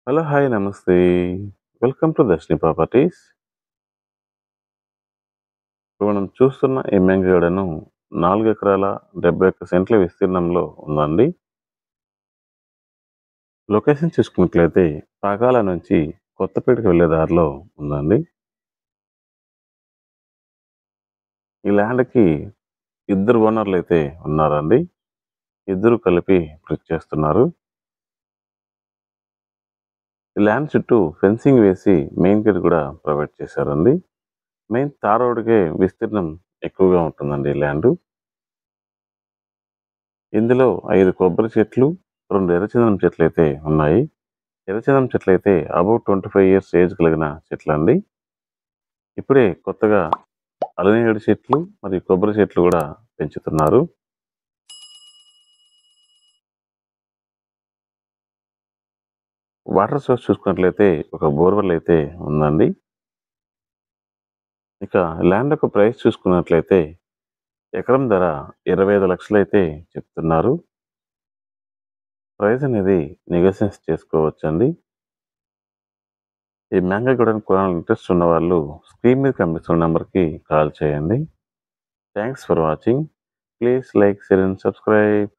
Hello! Hi! నమస్తే. Welcome to Darshini properties. ఇప్పుడు మనం చూస్తున్న ఈ మ్యాంగో గార్డెను 4 ఎకరాల 71 సెంట్ల విస్తీర్ణంలో ఉందండి. లొకేషన్ చూసుకున్నట్లయితే పాకాల నుంచి కొత్తపేటకి వెళ్ళే దారిలో ఉందండి. ఈ ల్యాండ్‌కి ఇద్దరు ఓనర్‌లైతే ఉన్నారండి. ఇద్దరు కలిపి కృషి చేస్తున్నారు. ఈ ల్యాండ్ చుట్టూ ఫెన్సింగ్ వేసి మెయిన్ గేట్ కూడా ప్రొవైడ్ చేశారండి. మెయిన్ తార్ రోడ్డుకే విస్తీర్ణం ఎక్కువగా ఉంటుందండి ఈ ల్యాండు. ఇందులో 5 కొబ్బరి చెట్లు, 2 ఎర్రచందనం చెట్లయితే ఉన్నాయి. ఎర్రచందనం చెట్లయితే అబౌవ్ 25 ఇయర్స్ ఏజ్ కలిగిన చెట్లండి. ఇప్పుడే కొత్తగా అలనేరేడు చెట్లు మరియు కొబ్బరి చెట్లు కూడా పెంచుతున్నారు. వాటర్ సోర్స్ చూసుకున్నట్లయితే ఒక బోర్‌వెల్ అయితే ఉందండి. ఇక ల్యాండ్ యొక్క ప్రైస్ చూసుకున్నట్లయితే ఎకరం ధర 25 లక్షలైతే చెప్తున్నారు. ప్రైస్ అనేది నెగోషియేట్ చేసుకోవచ్చండి. ఈ మ్యాంగో గార్డెన్ కొనాలని ఇంట్రెస్ట్ ఉన్నవాళ్ళు స్క్రీన్ మీద కనిపిస్తున్న నంబర్‌కి కాల్ చేయండి. Thanks for watching. Please like, share and subscribe.